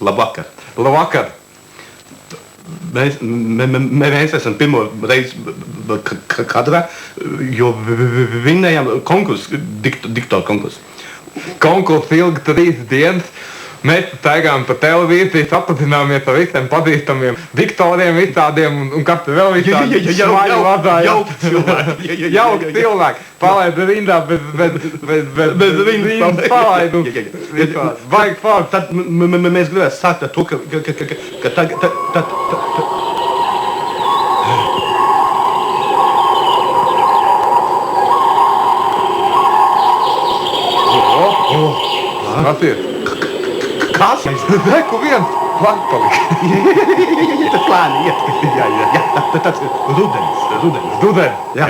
Labvakar. Labvakar. Mēs esam pirmo reizi kadrā, jo vinējām konkursu, diktoru konkursu. Konkursu ilgi 3 dienas. Mēs staigājām pa televīziju, sapazināmies ar visiem pazīstamiem diktoriem, visādiem un kas te vēl visādi smaiļu vazājās. Jauki cilvēki. Palaida rindā bez rindas palaidu. Vajag forši. Tad mēs gribētu sākt ar to, ka tagad... Kas ir? Kas? Reku viens plats palika. Tas plāni iet. Jā. Tas ir rudenis. Jā.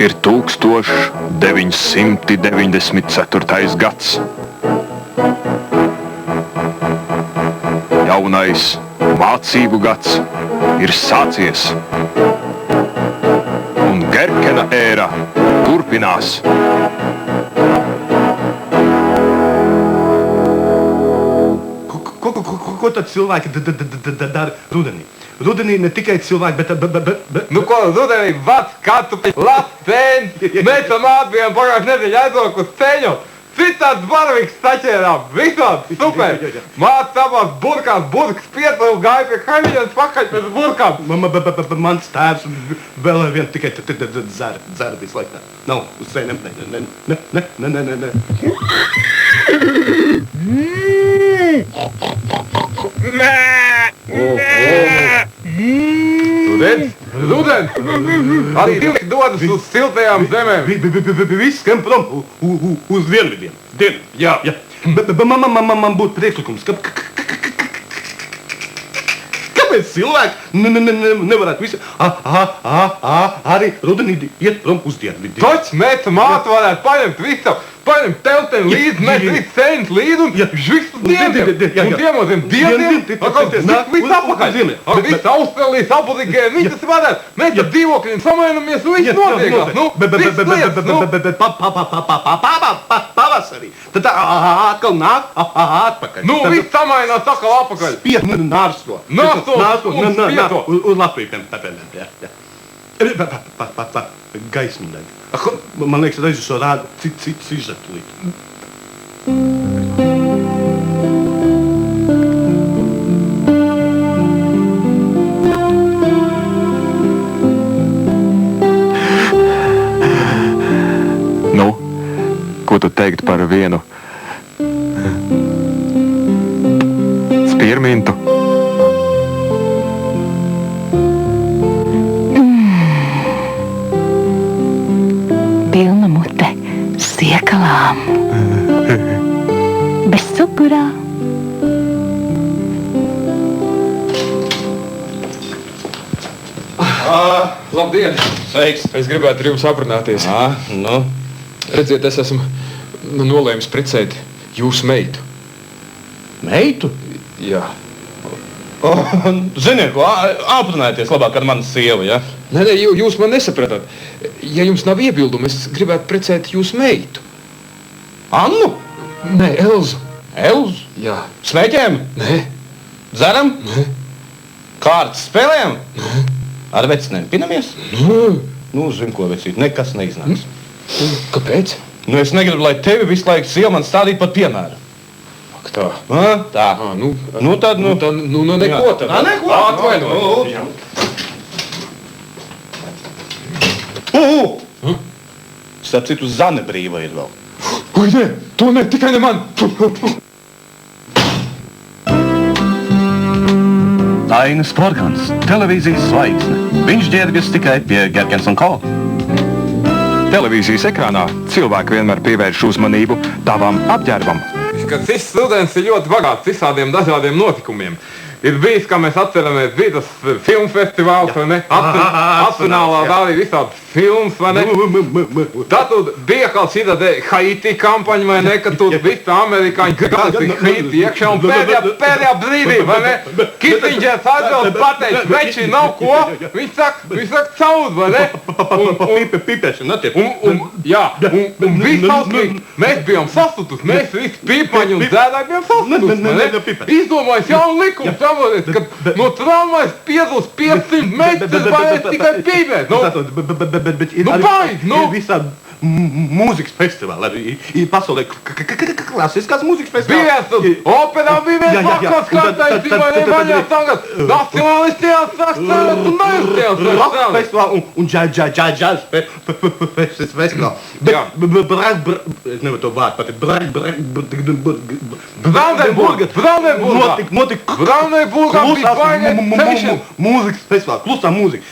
Ir 1994. gads. Jaunais mācību gads ir sācies. Un Gerkena ēra turpinās. Ko tad cilvēki dara rudenī? Rudenī ne tikai cilvēki, bet... Nu ko, rudenī vats, kartupeļi, labs cēns, mēs tam atbijām pagājušajā nedēļā aizlauku uz ceļu. Citāds barviks saķērām, visādi, super. Māc savās burkās, burkas pieturu, gāja pie kaimiņas pakaļ pēc burkām. Mans tēvs vēl ar vienu tikai dzēra visu laiku. Nav, uz ceļu, ne. Rudens! Arī cilvēki dodas uz siltajām zemēm. Viss skan prom uz dienvidiem. Jā. Man būtu priekšlikums, kāpēc cilvēki nevarētu visi arī rudenī iet prom uz dienvidiem? Toķis, mēs mātu varētu paņemt visu. Paņem telteni līdzi, mēs visi ceņas līdzi un visu diendiem. Un diemoziem diendiem, visu apakaļ. Visu Austrālijas apudikēm, visu tas varētu. Mēs ar dzīvokļiem samainamies un viss notiekās. Viss lietas, Pavasarī. Tad atkal nāk atpakaļ. Viss samainās atkal apakaļ. Nārsto. Un spieto. Uz Latviju, jā. Gaismīgi. Man liekas, reizes rāda cits izžartulīt. Nu, ko tu teikt par vienu spirmintu? Pilna mute siekalām. Bez cukurā. Labdien! Sveiks! Es gribētu ar jums aprunāties. Nu? Redziet, es esmu nolēmis precēt jūsu meitu. Meitu? Jā. Ziniet, ko aprunājieties labāk ar manu sievu, ja? Nē, jūs man nesapratāt. Ja jums nav iebildumu, es gribētu precēt jūsu meitu. Annu? Nē, Elzu. Elzu? Jā. Smēķējam? Nē. Dzeram? Nē. Kārtas spēlējam? Nē. Ar vecinēm pinamies? Nē. Zinu, ko vecīt, nekas neiznāks. Kāpēc? Es negribu, lai tevi visu laiku sieva man stādītu par piemēru. Ak tā. Tā. Tad neko tad. Neko? Atvainojiet. Starp citu, Zane brīva ir vēl. Oi, nē, to ne, tikai ne man. Dainis Porgans, televīzijas zvaigzne. Viņš ģērbjas tikai pie Gerkens & Co. Televīzijas ekrānā cilvēki vienmēr pievērš uzmanību tavam apģērbam. Ka šis rudens ir ļoti bagāts visādiem dažādiem notikumiem. ir bijis, kā mēs atceramies, bija tas filmu festivāls, vai ne? Nacionālā dāvī visādi filmas, vai ne? Tad bija kaut šī tāda Haiti kampaņa, vai ne, ka tur visi amerikāņi gribas Haiti iekšā un pēdējā brīdī, vai ne? Kisingers atbilst pateic, veči nav ko, viņš saka caud, vai ne? Pipēšana, Jā, un viss sauslīgi, mēs bijām sasutus, mēs visi pīpaņi un dzēdāji bijām sasutus, vai ne? Izdomājis jaunu likumu, saprotiet, ka no tramvajas piedalās 500 metrs vai tikai pīpēt, ir visādi mūzikas festivāli, ir pasaulē klasiskās mūzikas festivāli. Operā bija viens vakars, kātais bija nevaļā tagad, nacionālistijās sāks cēlēt un naistijās sāks cēlēt. Festivāli un džāz festivāli. Es nevaru to vārdu patīt. Brandenburgā bija baigē mūzikas festivāli, klusā mūzika.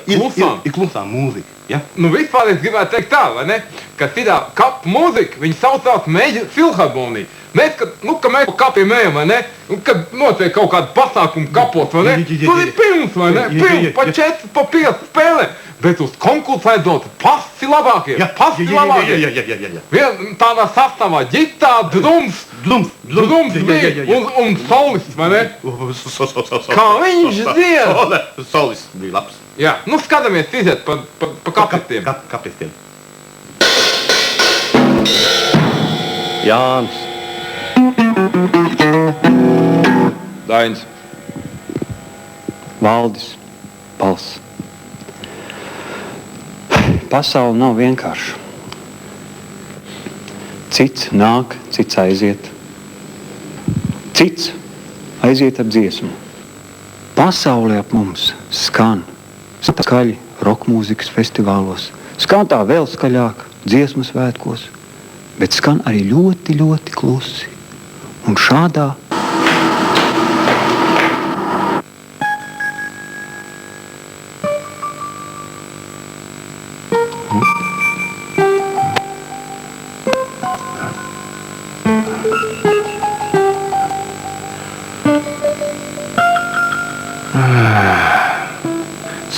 Ir klusā mūzika. Ja? Nu, vispār es gribētu teikt tā, vai ne? Ka šitā kapu mūzika, viņi saucās Meģa filharmonija. Mēs, ka mēs pa kapiem ejam, vai ne? Un, kad notiek kaut kāda pasākuma kapos, vai ne? Tur ir pilns, vai ne? Pilns, pa 4, pa 5 spēlē. Bet uz konkursu aizdot pasti labākie. Vien tādā sastāvā ģitāra, drums bija un solists, vai ne? Kā viņš dzied? Solists bija labs. Jā, nu skatāmies iziet pa kapistiem. Kapistiem. Jānis. Dainis. Valdis. Pals. Pasaule nav vienkārša. Cits nāk, cits aiziet. Cits aiziet ap dziesmu. Pasaule ap mums skan. Skaļi rokmūzikas festivālos. Skan tā vēl skaļāk dziesmu svētkos. Bet skan arī ļoti, ļoti klusi. Un šādā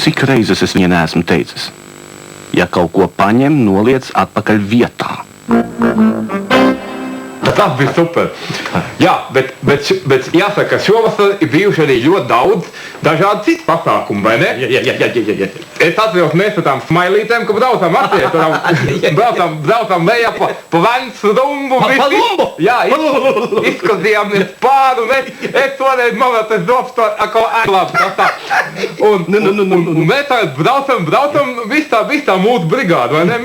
Cik reizes es viņai neesmu teicis? Ja kaut ko paņem, noliec atpakaļ vietā. Tas bija super. Jā, bet jāsaka, šovasar ir bijuši arī ļoti daudz dažādi citi pasākumi, vai ne? Jā. Es atceros, mēs ar tām smailītēm, ka braucām attiet, braucām lejā pa Vents rumbu. Pa lumbu? Jā, izskatījāmies pāri, un es toreiz mamāt, es došu to kā ēklāpu, tā. Un mēs tagad braucam viss tā mūsu brigāda, vai ne?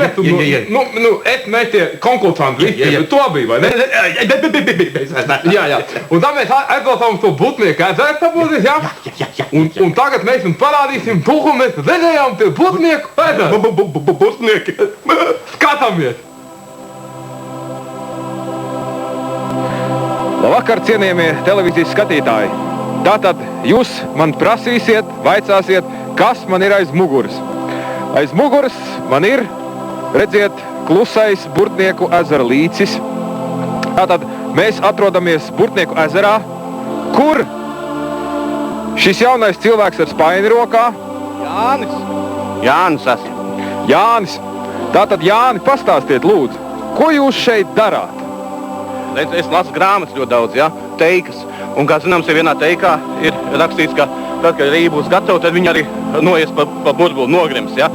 Mēs tie konkursanti visi, to bija, vai ne? Jā. Un tad mēs aizbraucām to Butnieku ezeru, saprotis, jā? Un tagad mēs jums parādīsim to, ko mēs redzējām pie Butnieku ezeru. Butnieki. Skatāmies! Labvakar, cienījamie televīzijas skatītāji! Tātad jūs man prasīsiet, vaicāsiet, kas man ir aiz muguras. Aiz muguras man ir, redziet, klusais Burtnieku ezera līcis. Tātad mēs atrodamies Burtnieku ezerā, kur šis jaunais cilvēks ar spaini rokā. Jānis esmu. Jānis. Tātad, Jāni, pastāstiet lūdzu, ko jūs šeit darāt? Es lasu grāmatas ļoti daudz, ja? Teikas. Un, kā zināms, ja vienā teikā ir rakstīts, ka tad, kad Rīga būs gatava, tad viņi arī noies pa burbuli, nogrims, ja?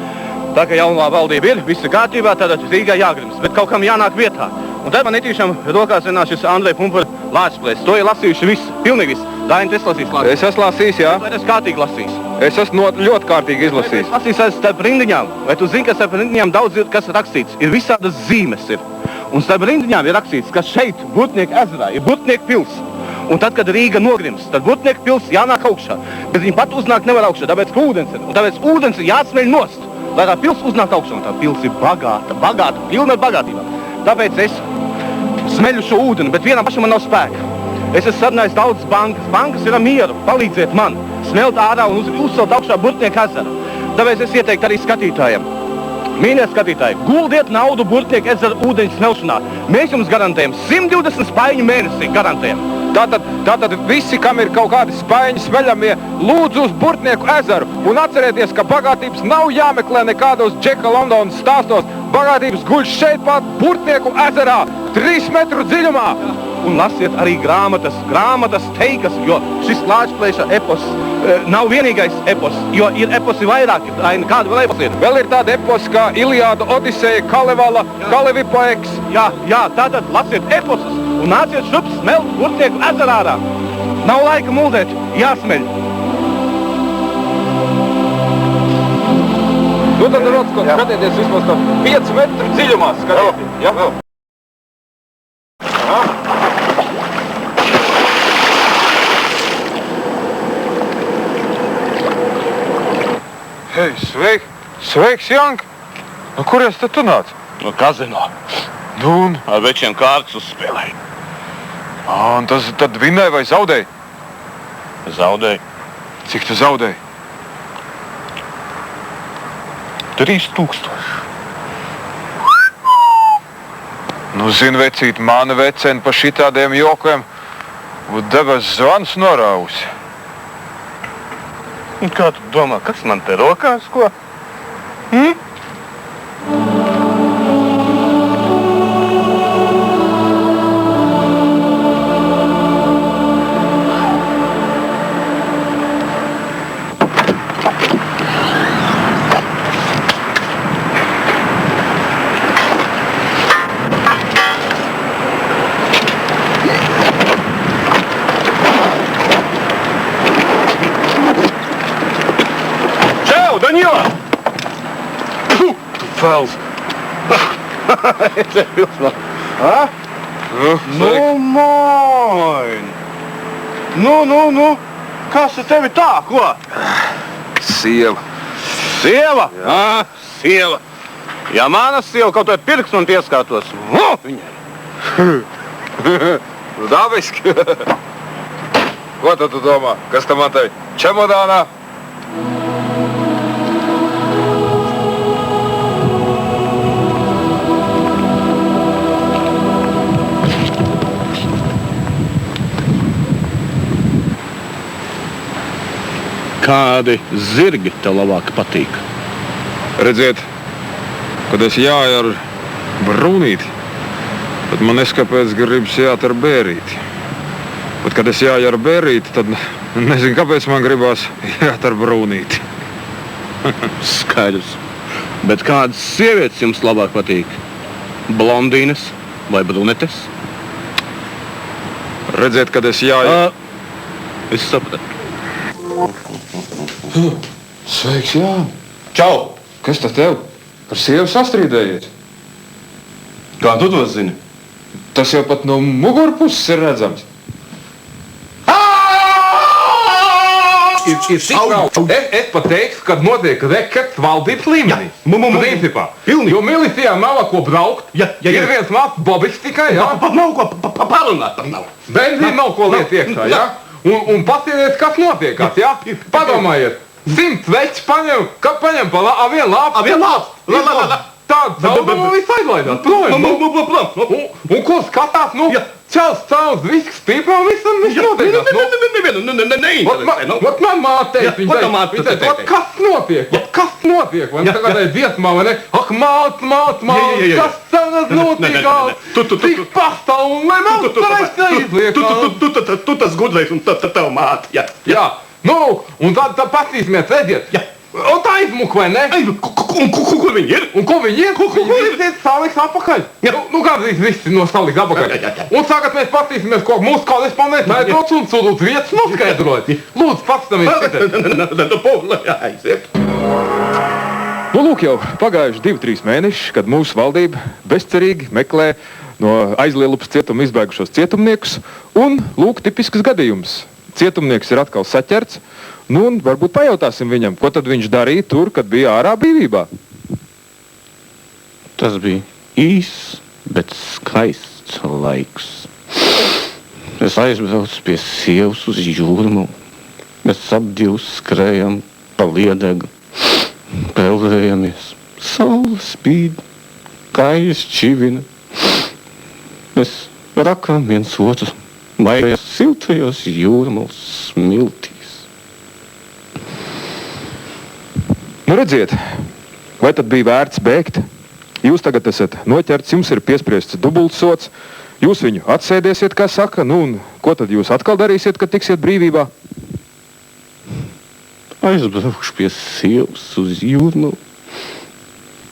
Tā kā jaunā valdība ir, viss ir kārtībā, tad Rīgā jāgrims, bet kaut kam jānāk vietā. Un tad man netīšām rokās vienās šis Andreja Pumpura lāčplēs. To ir lasījuši visi, pilnīgi visi. Daini, es lasīju lāčplēs. Es esmu lasījis, jā. Vai es kārtīgi lasījis? Es esmu ļoti kārtīgi izlasījis. Es lasīju starp rindiņām. Vai tu zini, ka starp rindiņām daudz ir, kas rakstīts? Ir visādas zīmes ir. Un starp rindiņām ir rakstīts, ka šeit, Burtnieku ezerā, ir Burtnieku pils. Un tad, kad Rīga nogrims, tad Burtnieku pils jānāk augšā. Bet viņi pat uznāk nevar augšā, tāpēc, ka ūdens ir. Un tāpēc ūdens ir jāatsmeļ nost, lai tā pils uznāk augšā. Un tā pils ir bagāta, pilna ar bagātībām. Tāpēc es smeļu šo ūdeni, bet vienam pašam man nav spēka. Es esmu sarunājis daudzas bankas. Bankas ir ar mieru, palīdziet man, smelt ārā un uzcelt augšā Burtnieku ezeru. Tāpēc es ieteiktu arī skatītājiem. Mīļie skatītāji, guldiet naudu Burtnieku ezeru ūdeņu smelšanā. Mēs jums garantējam 120 spaiņu mēnesī, garantējam. Tātad visi, kam ir kaut kādi spaiņi smeļamie, lūdzu uz Burtnieku ezeru. Un atcerieties, ka bagātības nav jāmeklē nekādos Džeka Londonas stāstos. Bagātības guļ šeit pat Burtnieku ezerā, 3 metru dziļumā. Un lasiet arī grāmatas teikas, jo šis Lāčplēša epos nav vienīgais epos, jo ir eposi vairāki. Kāda vēl epos ir? Vēl ir tāda epos kā Iliāda, Odiseja, Kalevala, Kalevipoeks. Jā, tātad lasiet eposus un nāciet šup smelt Burtnieku ezerā ārā. Nav laika muldēt, jāsmeļ. Nu tad, Rotsko, skatieties vismaz to 5 metru dziļumā, skatieties. Jā? Hei, sveiks, Janka! Nu, kuries tad tu nāc? No kazino. Nu, un? Ar večiem kārtas uzspēlēju. Un tas tad vinnēja vai zaudēja? Zaudēju. Cik tu zaudēji? 3000. Nu, zini, vecīt, mana vecena pa šitādiem jokiem debes zvans norausi. Kā tu domā, kas man te rokās, ko? Danila! Fels. Te pilsmā. Nu, moin! Nu, kas ar tevi tā, ko? Sieva. Sieva? Jā, sieva. Ja mana sieva kaut vai pirks man pieskārtos, viņai. Dabiski. Ko tad tu domā? Kas tam man tevi? Čemodānā? Kādi zirgi tev labāk patīk? Redziet, kad es jāju ar brūnīti, tad man neskapēc gribas jāt ar bērīti. Bet, kad es jāju ar bērīti, tad nezinu, kāpēc man gribās jāt ar brūnīti. Skaidrs. Bet kādas sievietes jums labāk patīk? Blondīnes vai brunetes? Redziet, kad es jāju... Es sapratu. Sveiks, jā. Čau! Kas tad tev? Par sievu sastrīdējies? Kā tu to zini? Tas jau pat no mugurpuses ir redzams. Ir tik nav. Es pat teiktu, kad notiek rekets valdības līmenī. Principā. Jo milicijā nav ko braukt. Ir viens māks bobis tikai, jā. Pat nav ko parunāt, pat nav. Benzīna nav ko liet iekšā, jā. Un paskatieties, kas notiekās, jā? Padomājiet, 100 veči paņem pa vienu lāpu. Tādu saudumu visu aizlaidās. Un ko skatās, čels caurs, visks stīpā un viss notiekās. Vat man māteic, viņa teica, kas notiek? Kas notiek? Man tagad ir dziesmā, vai ne? Ak, māc, kas tagad notiekās? Tik pastāv un lai nav sareiz neizliekās. Tu tas gudrais un tev māte, jā. Jā, un tad pastīsimies, redziet. Un tā izmuka, vai ne? Kur viņi ir? Un ko viņi ir? Viņi ir saliks apakaļ. Kāds visi no saliks apakaļ. Un tagad mēs paskatīsimies, ko mūsu korespondents Mēdots un Sudūts vietas noskaidrot. Lūdzu, paskatāmies. Aiziet. Nu, lūk, jau pagājuši 2-3 mēneši, kad mūsu valdība bezcerīgi meklē no Aizlielupas cietuma izbēgušos cietumniekus. Un, lūk, tipisks gadījums. Cietumnieks ir atkal saķerts. Nu, un varbūt pajautāsim viņam, ko tad viņš darīja tur, kad bija ārā brīvībā. Tas bija īss, bet skaists laiks. Es aizbraucu pie sievas uz jūrumu. Mēs ap skrējam pa liedegu, peldējamies. Saule spīd, kājas čivina. Mēs rakām viens otru Vai siltajos jūrmals smiltīs. Nu redziet, vai tad bija vērts bēgt? Jūs tagad esat noķerts, jums ir piespriests dubultsots, jūs viņu atsēdiesiet, kā saka, nu un ko tad jūs atkal darīsiet, kad tiksiet brīvībā? Aizbraukšu pie sievas uz jūrmalu,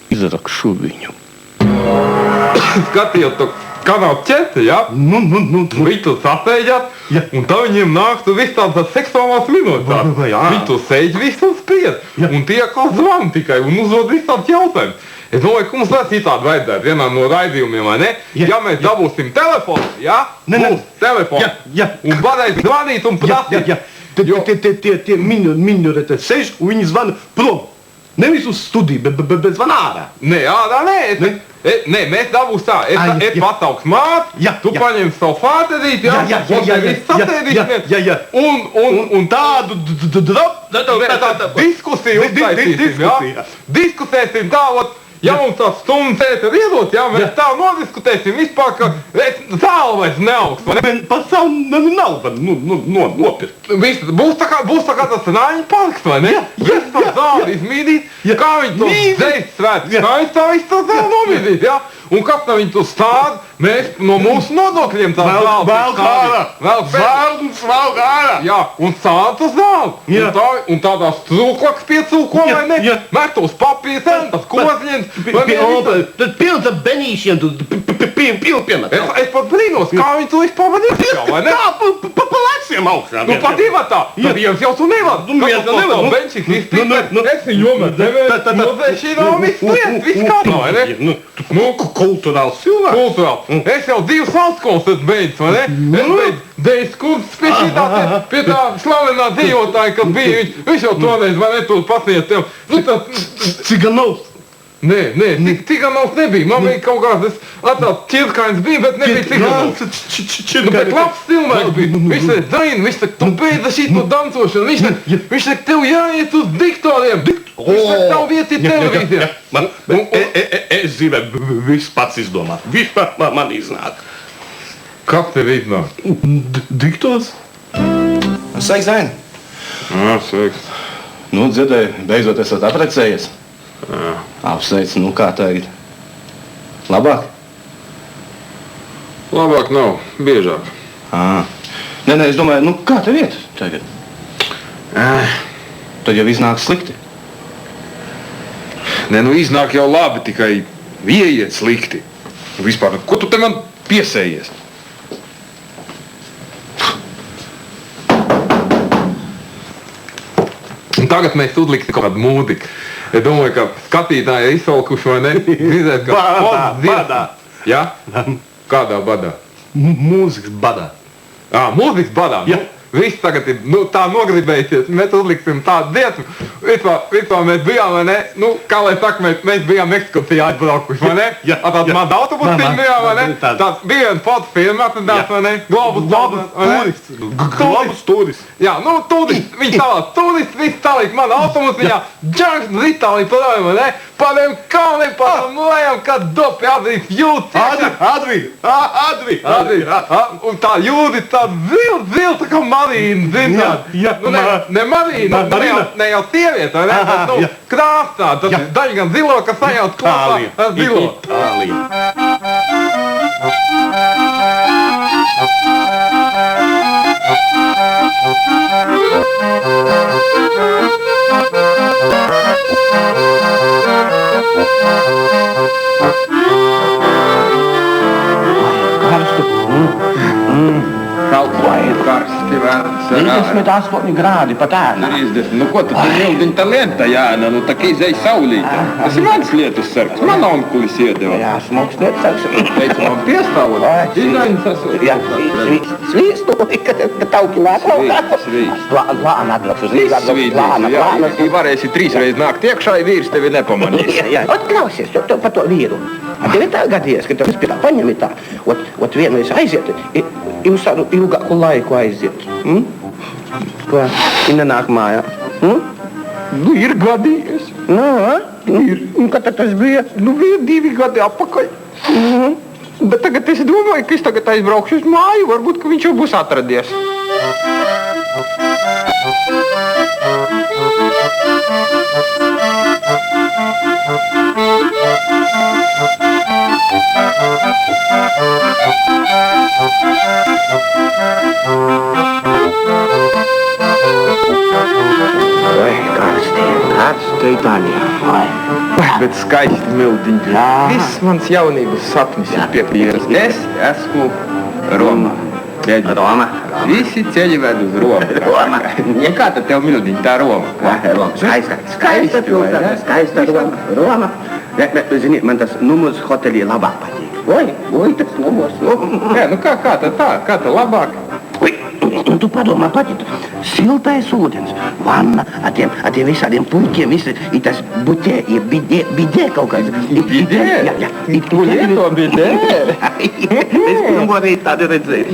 izrakšu viņu. Skatījot to kanālu ķeti, ja? Viņi to sasēģāt, un tā viņiem nāktu viss tādas seksuālās minoritātes. Viņi to sēģ visu un spried, un tie kā zvan tikai, un uzdod viss tāds jautājums. Es domāju, ka mums vēl citādi vajadzētu vienā no raidījumiem, vai ne? Ja mēs dabūsim telefonu, ja? Būs telefonu, un varēs zvanīt un prasīt. Tie minoritātes sēž, un viņi zvana prom. Nevis uz studiju, bet zvana ārā. Nē, ārā nē. Nē, mēs dabūs tā. Es pasauks māti, tu paņem savu fāterīti, un tādu diskusiju uztaisīsim, diskusēsim tā, ja mums tās stundas ēter iedot, mēs tā nodiskutēsim vispār, ka zāle vairs neaugs. Par savu nav nopirkt. Būs tā kā tas Rāņu parks, vai ne? Viss tā zāli izmīdīt, kā viņi to dzēst svētkus, kā viņi tā visu to zāli nomīdīt, ja? Un kas tā viņi to stāda, mēs no mūsu nodokļiem tā zāli. Vēl ārā. Jā, un stāda to zāli. Un tādās trūklaks piecūko, vai ne? Met tos papīrs, tas kozņiens. Tad pilns ar benīšiem, piemēt. Es pat brīnos, kā viņi to vispār var izšķau, vai ne? Pa leciem augšā. Pa divatā. Tad viens jau tu nevar. Kāpēc to benčik izpīt, es viņu jomet. Nozēs šī nav viss lietas, viss kādā, vai ne? Kulturāls cilvēks. Kulturāls. Es jau 2 valstskolas esmu beidzis, vai ne? Es beidzu 9 kursus pie tā slavenā dzīvotāja, kad bija viņš jau toreiz, vai ne, tu pasniedz tev. Ciganovs. Nē, Ciganovs nebija. Man bija kaut kāds tāds Čirkains bija, bet nebija Ciganovs. Bet labs cilvēks bija. Viņš te daina, viņš te tu beidza šito dancošanu. Viņš te tev jāiet uz diktoriem. Viņš te tev vieti televīzijā. Es dzīvē viss pats izdomāt. Viss man iznāk. Kas tev iznāk? Diktors? Sveiks, Zaini! Sveiks. Nu, dzirdēju, beidzot esat aprecējies. Apsveic, nu kā tagad? Labāk? Labāk nav, biežāk. Nē, es domāju, nu kā tev iet tagad? Tad jau iznāk slikti. Nē, nu iznāk jau labi, tikai ieiet slikti. Vispār, ko tu te man piesējies? Un tagad mēs uzliksim kaut kādu mūziku. Es domāju, ka skatītāji ir izsalkuši, vai ne? Redzēt, ka Badā. Jā? Kādā badā? Mūzikas badā. Mūzikas badā? Jā. Viss tagad ir tā nogribējusies, mēs uzliksim tādu dziesmu. Vispār mēs bijām, vai ne? Kā lai saka, mēs bijām ekskursijā aizbraukuši, vai ne? Tāds mazs autobusiņš bijām, vai ne? Tāds bija viens fotofilma atradās, vai ne? Globus turists. Jā, turists, viņš tālāk turists, viss tālāk man autobusiņā, džanks uz Itāliju projām, vai ne? Pa tiem kalniem, pa tam lejam, kad dopi atdīs jūtas. Advi. Un tā jūtas tā zil, tā kā Marīna, zināt. Ne Marīna, ne jau sievieta, vai ne? Bet, krāstā, tas ir daļa gan zilo, kas sajaut kopā ar zilo. Karsti vērts. 38 grādi pat ēnā. 30. Nu ko tu ilgiņ tā lieta jāna? Nu tā kā izēj saulītā. Tas ir mans lietus sargs. Man onkulis iedeva. Jā, smogs lietus sargs. Teicu, man piestāvot. Izaiņas esot. Jā, svīstuli, ka tauki nāk. Svīst. Lāna atbrauks uz Lāna. Ja varēsi 3 reizes nākt iekšā, vīrs tevi nepamanīs. Jā. Atklausies par to vīru. Tev ir tā gadījies, ka tev spilā paņem tā. Ot vienreiz aiziet, jūs tādu ilgāku laiku aiziet. Ko? Viņa nāk mājā. Nu, ir gadījies. Ir. Un kad tas bija? Nu, bija 2 gadi apakaļ. Bet tagad es domāju, ka es tagad aizbraukšu uz māju, varbūt, ka viņš jau būs atradies. Vai, karsti Itālijā. Vai. Bet skaisti mildiņi. Jā. Viss mans jaunības sapnis ir piepildīts. Es esmu Romā. Roma. Visi ceļi ved uz Romu. Roma. Ja kā tad tev mildiņi tā Roma? Roma. Skaista pilsēta. Skaista Roma. Zini, man tas numurs hotelī labāk patīk. Oi, tas numurs. Jā, nu kā tad tā? Kā tad labāk? Un tu padomā pati, siltais ūdens, vanna, ar tiem visādiem puļķiem, visi, ir tas butē, ir bidē kaut kāds. Bidē? Jā. Tu lieto bidē? Es pirmo reizi tādu redzēju.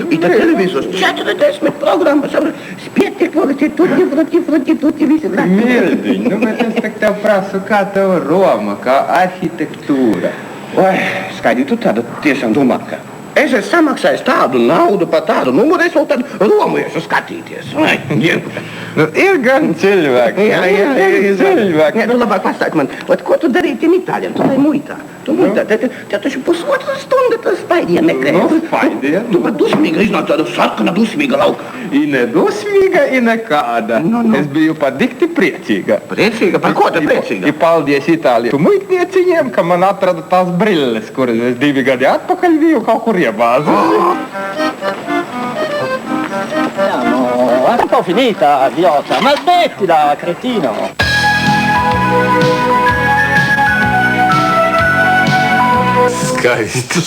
Ir tā televizors, 40 programmas, spieti kvalitāti, tuti, visi. Mildiņi, nu bet es tak tev prasu, kā tev Roma, kā arhitektūra. Vai, skaidri, tu tāda tiešām domā, ka es esmu samaksājis tādu naudu par tādu numuru, es vēl tādu Romu iešu skatīties. Nu, ir gan cilvēki. Jā, cilvēki. Nu, labāk pastāk man, ko tu darīji tiem itāļiem? Tu lai muitā. Te taču pusotra stunda tas spaidiem meklē. Nu, spaidiem. Tu pat dusmīga iznāk tāda sarkana dusmīga lauka. I nedusmīga, i nekāda. Es biju pat dikti priecīga. Priecīga? Par ko te priecīga? I paldies Itālijas muitnieciņiem, ka man atrada tās brilles, kuras es 2 gadi atpakaļ biju kaut kur iebāzis. È un po' finita, idiota, ma smettila, cretino! Skaisti.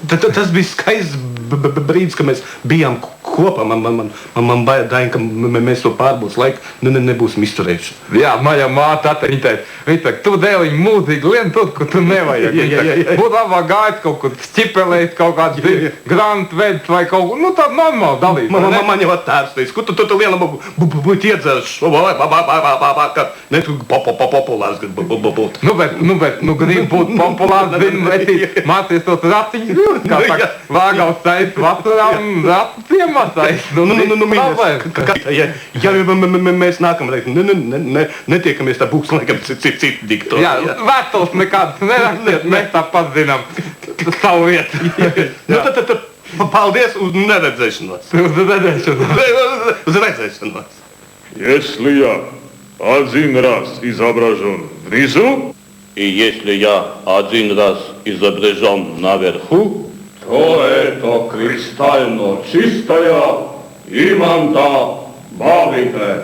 Tas bija skaists brīdis, kad mēs bijām kopā. Man baidīja, ka mēs to pārbūs laiku nebūsim izturējuši. Jā, maļa māte viņa teica, tu dēliņ mūzīgi lien tur, kur tu nevajag. Būtu labāk gājot kaut kur stipelēt, kaut kāds grant veids vai kaut kur, nu tādu normālu dalīt. Man jau attērs teica, kur tu vienam būtu iedzērs, ka ne tu populārs būt. Nu, grib būt populārs, mācies tos ratiņus vilkt, kā saka, vāgaus taisa vasarām, ratu ciemats taisa. Ja mēs nākamreiz netiekamies, tā būs laikam citi diktori. Jā, vētos nekādas nerakstiet, mēs tāpat zinām savu vietu. Tad paldies uz neredzēšanos. Uz redzēšanos. Если я один раз изображен внизу, и если я один раз изображен наверху, то это кристально чистая иманта Бабите.